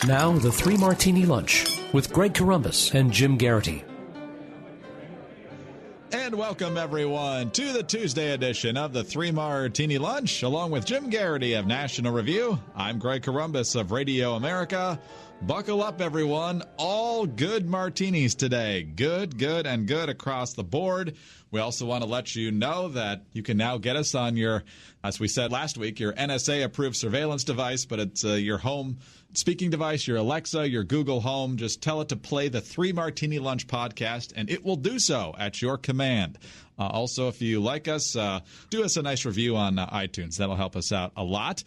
Now, the Three Martini Lunch with Greg Corombos and Jim Geraghty. And welcome, everyone, to the Tuesday edition of the Three Martini Lunch, along with Jim Geraghty of National Review. I'm Greg Corombos of Radio America. Buckle up, everyone. All good martinis today. Good, good, and good across the board. We also want to let you know that you can now get us on your, as we said last week, your NSA-approved surveillance device, but it's your home speaking device, your Alexa, your Google Home. Just tell it to play the Three Martini Lunch podcast, and it will do so at your command. Also, if you like us, do us a nice review on iTunes. That'll help us out a lot.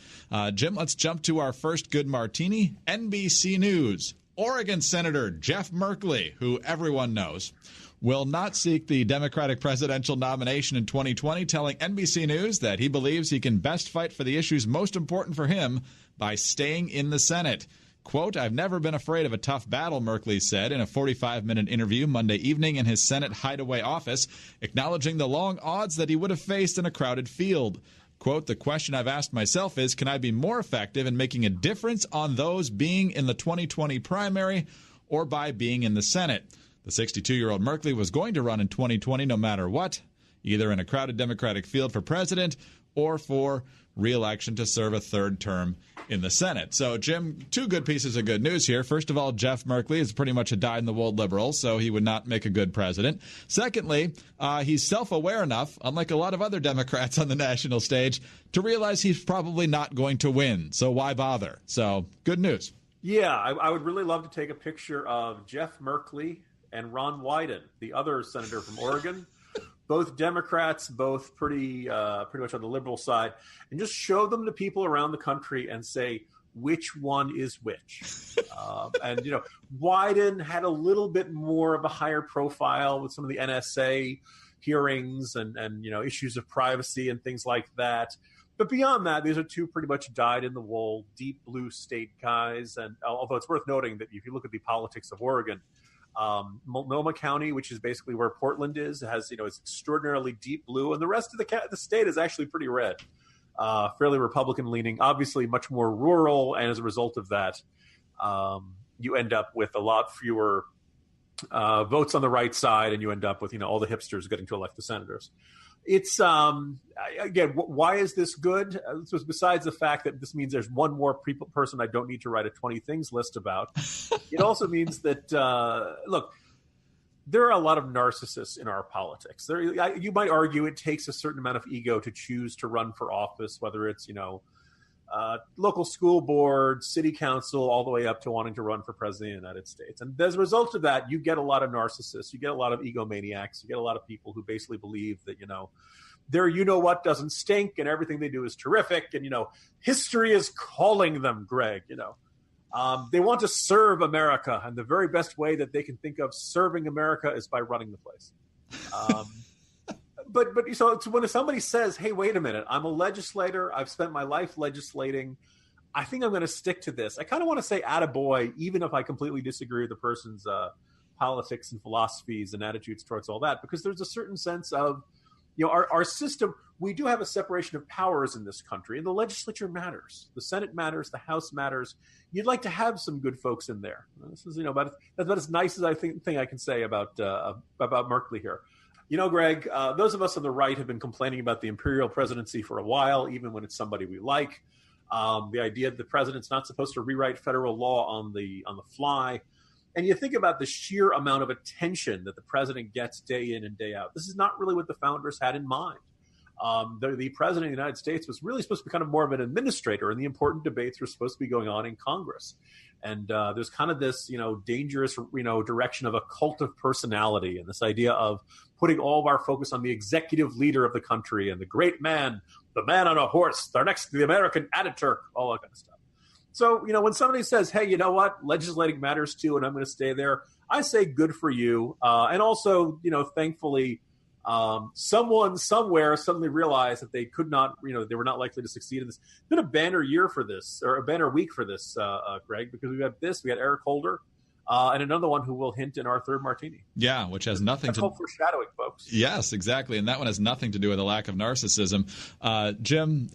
Jim, let's jump to our first good martini. NBC News. Oregon Senator Jeff Merkley, who everyone knows, will not seek the Democratic presidential nomination in 2020, telling NBC News that he believes he can best fight for the issues most important for him by staying in the Senate. Quote, "I've never been afraid of a tough battle," Merkley said in a 45-minute interview Monday evening in his Senate hideaway office, acknowledging the long odds that he would have faced in a crowded field. Quote, "The question I've asked myself is, can I be more effective in making a difference on those being in the 2020 primary or by being in the Senate?" The 62-year-old Merkley was going to run in 2020 no matter what, either in a crowded Democratic field for president or for re-election to serve a third term in the Senate. So, Jim, two good pieces of good news here. First of all, Jeff Merkley is pretty much a dyed-in-the-wool liberal, so he would not make a good president. Secondly, he's self-aware enough, unlike a lot of other Democrats on the national stage, to realize he's probably not going to win. So why bother? So, good news. Yeah, I would really love to take a picture of Jeff Merkley and Ron Wyden, the other senator from Oregon, both Democrats, both pretty much on the liberal side, and just show them to people around the country and say which one is which. And, you know, Wyden had a little bit more of a higher profile with some of the NSA hearings and you know, issues of privacy and things like that. But beyond that, these are two pretty much dyed-in-the-wool, deep blue state guys. And although it's worth noting that if you look at the politics of Oregon, Multnomah County, which is basically where Portland is, has, you know, it's extraordinarily deep blue, and the rest of the state is actually pretty red, fairly Republican leaning, obviously much more rural, and as a result of that, you end up with a lot fewer votes on the right side, and you end up with, you know, all the hipsters getting to elect the senators. It's again, why is this good? So besides the fact that this means there's one more person I don't need to write a 20 things list about, it also means that look, there are a lot of narcissists in our politics. You might argue it takes a certain amount of ego to choose to run for office, whether it's, you know, local school board, city council, all the way up to wanting to run for president of the United States. And as a result of that, you get a lot of narcissists, you get a lot of egomaniacs, you get a lot of people who basically believe that, you know, their you-know-what doesn't stink and everything they do is terrific. And, you know, history is calling them, Greg, you know. They want to serve America, and the very best way that they can think of serving America is by running the place. But so it's when somebody says, hey, wait a minute, I'm a legislator, I've spent my life legislating, I think I'm going to stick to this. I kind of want to say attaboy, even if I completely disagree with the person's politics and philosophies and attitudes towards all that, because there's a certain sense of, you know, our system, we do have a separation of powers in this country, and the legislature matters. The Senate matters, the House matters. You'd like to have some good folks in there. This is, you know, that's about as nice as I think I can say about Merkley here. You know, Greg, those of us on the right have been complaining about the imperial presidency for a while, even when it's somebody we like. The idea that the president's not supposed to rewrite federal law on the fly. And you think about the sheer amount of attention that the president gets day in and day out. This is not really what the founders had in mind. The president of the United States was really supposed to be kind of more of an administrator, and the important debates were supposed to be going on in Congress. And there's kind of this, you know, dangerous, you know, direction of a cult of personality, and this idea of putting all of our focus on the executive leader of the country and the great man, the man on a horse, the American Ataturk, all that kind of stuff. So, you know, when somebody says, hey, you know what, legislating matters too, and I'm going to stay there, I say good for you. And also, you know, thankfully, someone somewhere suddenly realized that they could not, you know, they were not likely to succeed in this. It's been a banner year for this, or a banner week for this, Greg, because we had Eric Holder, and another one who will hint in our third martini. Yeah, which has nothing That's all foreshadowing, folks. Yes, exactly. And that one has nothing to do with a lack of narcissism. Jim,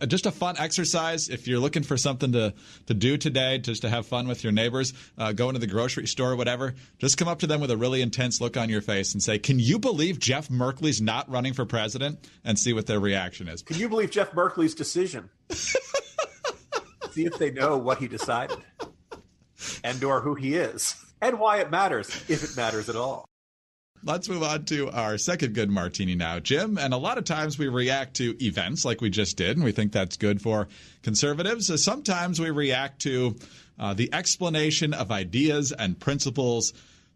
just a fun exercise. If you're looking for something to do today, just to have fun with your neighbors, go into the grocery store or whatever, just come up to them with a really intense look on your face and say, "Can you believe Jeff Merkley's not running for president?" And see what their reaction is. Can you believe Jeff Merkley's decision? See if they know what he decided and or who he is and why it matters, if it matters at all. Let's move on to our second good martini now, Jim. And a lot of times we react to events like we just did, and we think that's good for conservatives. Sometimes we react to the explanation of ideas and principles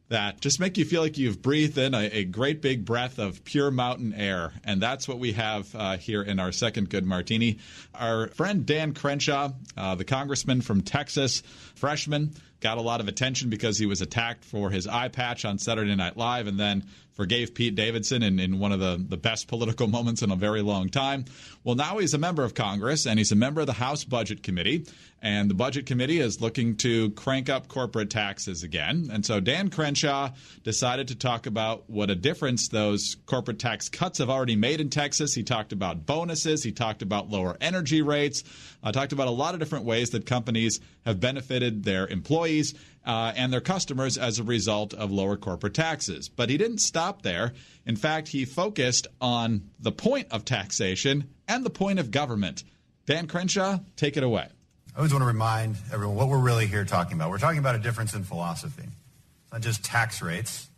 that just make you feel like you've breathed in a great big breath of pure mountain air. And that's what we have here in our second good martini. Our friend Dan Crenshaw, the congressman from Texas, freshman, got a lot of attention because he was attacked for his eye patch on Saturday Night Live and then forgave Pete Davidson in one of the best political moments in a very long time. Well, now he's a member of Congress, and he's a member of the House Budget Committee. And the Budget Committee is looking to crank up corporate taxes again. And so Dan Crenshaw decided to talk about what a difference those corporate tax cuts have already made in Texas. He talked about bonuses. He talked about lower energy rates. Talked about a lot of different ways that companies have benefited their employees and their customers as a result of lower corporate taxes. But he didn't stop there. In fact, he focused on the point of taxation and the point of government. Dan Crenshaw, take it away. I always want to remind everyone what we're really here talking about. We're talking about a difference in philosophy. It's not just tax rates.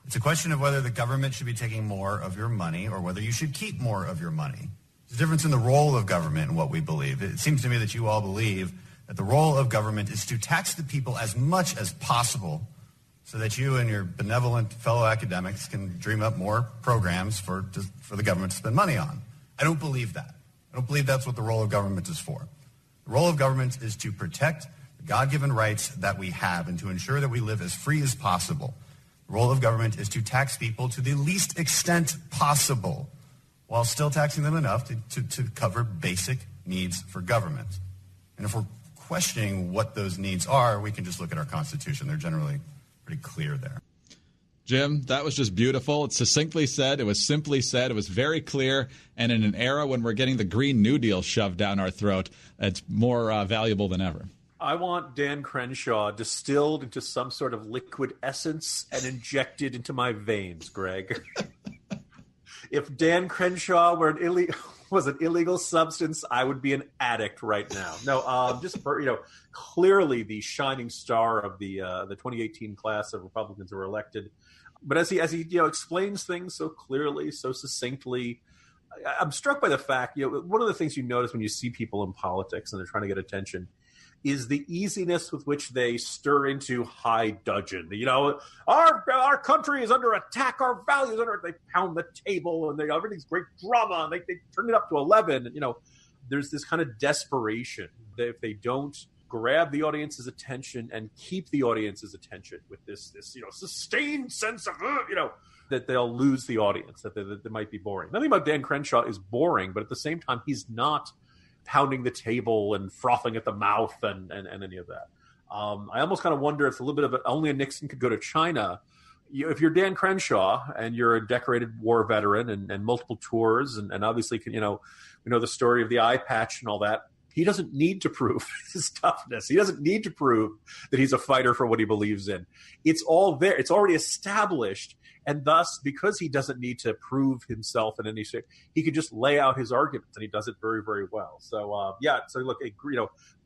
It's a question of whether the government should be taking more of your money or whether you should keep more of your money. There's a difference in the role of government and what we believe. It seems to me that you all believe that the role of government is to tax the people as much as possible so that you and your benevolent fellow academics can dream up more programs for the government to spend money on. I don't believe that. I don't believe that's what the role of government is for. The role of government is to protect the God-given rights that we have and to ensure that we live as free as possible. The role of government is to tax people to the least extent possible while still taxing them enough to cover basic needs for government. And if we're questioning what those needs are, we can just look at our Constitution. They're generally pretty clear there. Jim, that was just beautiful. It's succinctly said. It was simply said. It was very clear. And in an era when we're getting the Green New Deal shoved down our throat, it's more valuable than ever. I want Dan Crenshaw distilled into some sort of liquid essence and injected into my veins, Greg. If Dan Crenshaw were was an illegal substance, I would be an addict right now. No, just for, clearly the shining star of the 2018 class of Republicans who were elected. But as he explains things so clearly, so succinctly, I'm struck by the fact, one of the things you notice when you see people in politics and they're trying to get attention is the easiness with which they stir into high dudgeon. Our country is under attack. Our values are under. They pound the table and everything's great drama. And they turn it up to 11. And there's this kind of desperation that if they don't grab the audience's attention and keep the audience's attention with this sustained sense of that they'll lose the audience. That they might be boring. Nothing about Dan Crenshaw is boring, but at the same time, he's not pounding the table and frothing at the mouth and any of that. I almost kind of wonder if it's a little bit of only a Nixon could go to China. If you're Dan Crenshaw and you're a decorated war veteran and multiple tours and obviously, we know the story of the eye patch and all that. He doesn't need to prove his toughness. He doesn't need to prove that he's a fighter for what he believes in. It's all there. It's already established. And thus, because he doesn't need to prove himself in any shape, he could just lay out his arguments, and he does it very, very well. So, So look,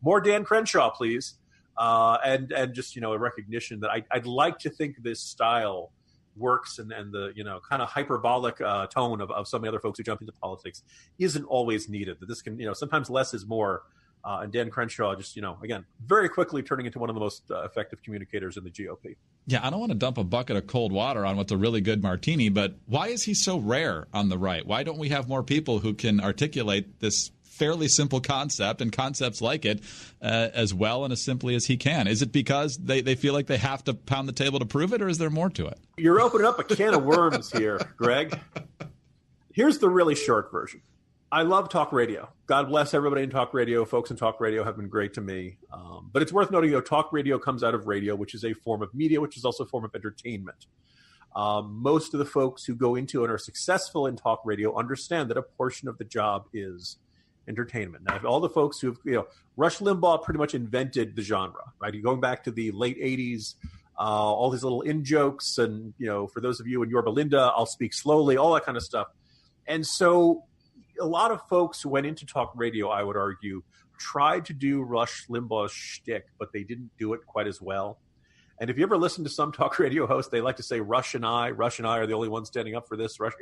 more Dan Crenshaw, please, and just a recognition that I'd like to think this style works, and the kind of hyperbolic tone of some of the other folks who jump into politics isn't always needed. That this can sometimes less is more. And Dan Crenshaw just, again, very quickly turning into one of the most effective communicators in the GOP. Yeah, I don't want to dump a bucket of cold water on what's a really good martini, but why is he so rare on the right? Why don't we have more people who can articulate this fairly simple concept and concepts like it as well and as simply as he can? Is it because they feel like they have to pound the table to prove it, or is there more to it? You're opening up a can of worms here, Greg. Here's the really short version. I love talk radio. God bless everybody in talk radio. Folks in talk radio have been great to me. But it's worth noting, talk radio comes out of radio, which is a form of media, which is also a form of entertainment. Most of the folks who go into and are successful in talk radio understand that a portion of the job is entertainment. Now, all the folks who've, Rush Limbaugh pretty much invented the genre, right? You're going back to the late 80s, all these little in-jokes and, for those of you in Yorba Linda, I'll speak slowly, all that kind of stuff. And so a lot of folks who went into talk radio, I would argue, tried to do Rush Limbaugh's shtick, but they didn't do it quite as well. And if you ever listen to some talk radio hosts, they like to say Rush and I are the only ones standing up for this. Rush,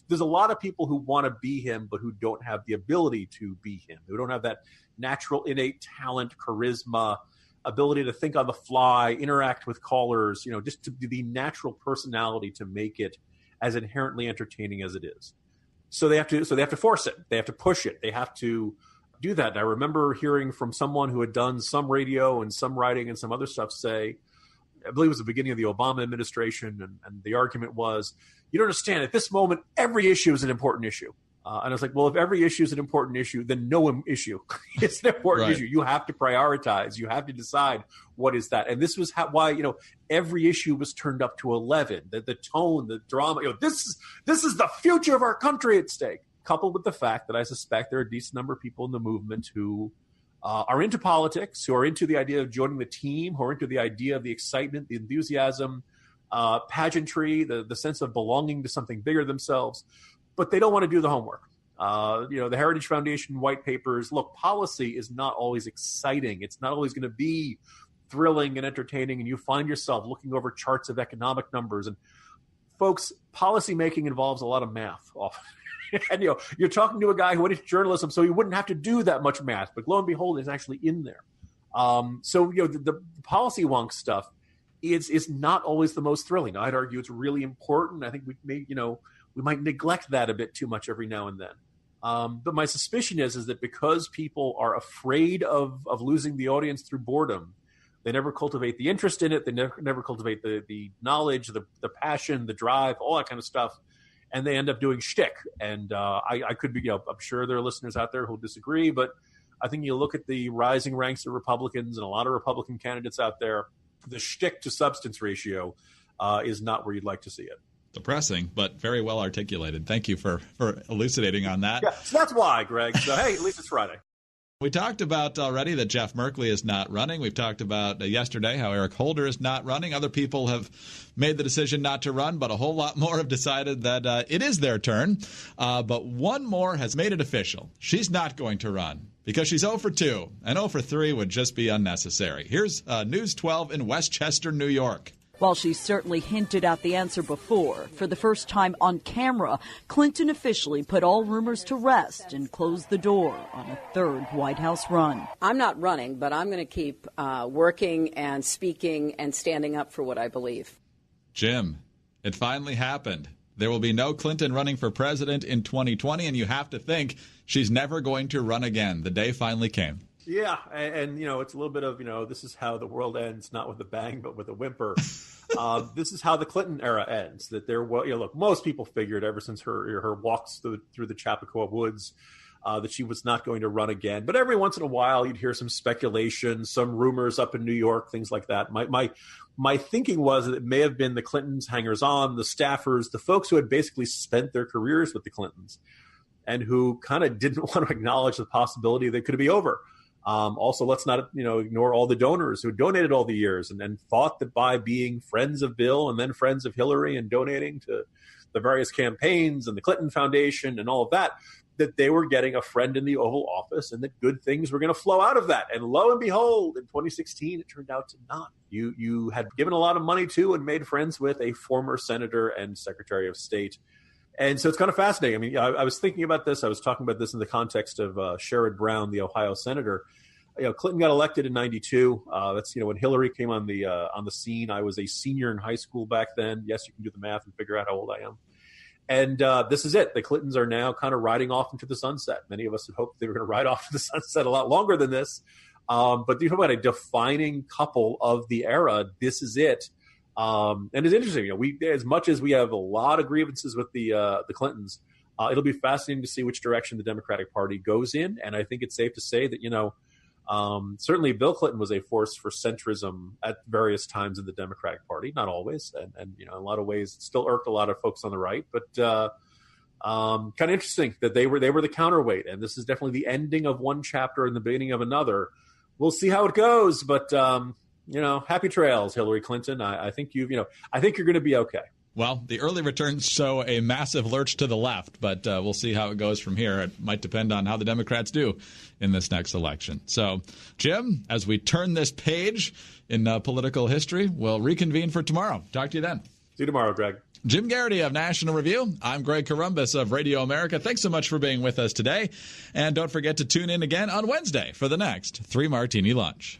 there's a lot of people who want to be him, but who don't have the ability to be him, who don't have that natural innate talent, charisma, ability to think on the fly, interact with callers, just to the natural personality to make it as inherently entertaining as it is. So they have to force it. They have to push it. They have to do that. And I remember hearing from someone who had done some radio and some writing and some other stuff say, I believe it was the beginning of the Obama administration, and the argument was, you don't understand, at this moment, every issue is an important issue. And I was like, well, if every issue is an important issue, then no issue is an important issue. You have to prioritize. You have to decide what is that. And this was why every issue was turned up to 11. The tone, the drama. This is the future of our country at stake. Coupled with the fact that I suspect there are a decent number of people in the movement who are into politics, who are into the idea of joining the team, who are into the idea of the excitement, the enthusiasm, pageantry, the sense of belonging to something bigger themselves. But they don't want to do the homework. The Heritage Foundation white papers, look, policy is not always exciting. It's not always going to be thrilling and entertaining, and you find yourself looking over charts of economic numbers. And folks, policy making involves a lot of math often. And you're talking to a guy who went into journalism, so he wouldn't have to do that much math. But lo and behold, it's actually in there. The policy wonk stuff is not always the most thrilling. I'd argue it's really important. I think we might neglect that a bit too much every now and then. But my suspicion is that because people are afraid of losing the audience through boredom, they never cultivate the interest in it. They never cultivate the knowledge, the passion, the drive, all that kind of stuff. And they end up doing shtick. And I could be, I'm sure there are listeners out there who'll disagree, but I think you look at the rising ranks of Republicans and a lot of Republican candidates out there, the shtick to substance ratio is not where you'd like to see it. Depressing, but very well articulated. Thank you for elucidating on that. Yeah, so that's why, Greg. So, hey, at least it's Friday. We talked about already that Jeff Merkley is not running. We've talked about yesterday how Eric Holder is not running. Other people have made the decision not to run, but a whole lot more have decided that it is their turn. But one more has made it official. She's not going to run because she's 0 for 2, and 0 for 3 would just be unnecessary. Here's News 12 in Westchester, New York. While she certainly hinted at the answer before, for the first time on camera, Clinton officially put all rumors to rest and closed the door on a third White House run. I'm not running, but I'm going to keep working and speaking and standing up for what I believe. Jim, it finally happened. There will be no Clinton running for president in 2020, and you have to think she's never going to run again. The day finally came. Yeah, and it's a little bit of, this is how the world ends, not with a bang, but with a whimper. This is how the Clinton era ends. That look, most people figured ever since her walks through the Chappaqua Woods that she was not going to run again. But every once in a while, you'd hear some speculation, some rumors up in New York, things like that. My thinking was that it may have been the Clintons, hangers-on, the staffers, the folks who had basically spent their careers with the Clintons and who kind of didn't want to acknowledge the possibility that it could be over. Also, let's not ignore all the donors who donated all the years and thought that by being friends of Bill and then friends of Hillary and donating to the various campaigns and the Clinton Foundation and all of that, that they were getting a friend in the Oval Office and that good things were going to flow out of that. And lo and behold, in 2016, it turned out to not. You had given a lot of money to and made friends with a former senator and Secretary of State. And so it's kind of fascinating. I mean, I was thinking about this. I was talking about this in the context of Sherrod Brown, the Ohio senator. Clinton got elected in '92. That's when Hillary came on the scene. I was a senior in high school back then. Yes, you can do the math and figure out how old I am. And this is it. The Clintons are now kind of riding off into the sunset. Many of us had hoped they were going to ride off to the sunset a lot longer than this. But you talk about a defining couple of the era. This is it. And it's interesting. We, as much as we have a lot of grievances with the Clintons, It'll be fascinating to see which direction the Democratic Party goes in. And I think it's safe to say that, certainly Bill Clinton was a force for centrism at various times in the Democratic Party, not always. And in a lot of ways, it still irked a lot of folks on the right. But kind of interesting that they were the counterweight. And this is definitely the ending of one chapter and the beginning of another. We'll see how it goes. But, happy trails, Hillary Clinton. I think I think you're going to be okay. Well, the early returns show a massive lurch to the left, but we'll see how it goes from here. It might depend on how the Democrats do in this next election. So, Jim, as we turn this page in political history, we'll reconvene for tomorrow. Talk to you then. See you tomorrow, Greg. Jim Geraghty of National Review. I'm Greg Corombos of Radio America. Thanks so much for being with us today. And don't forget to tune in again on Wednesday for the next 3 Martini Lunch.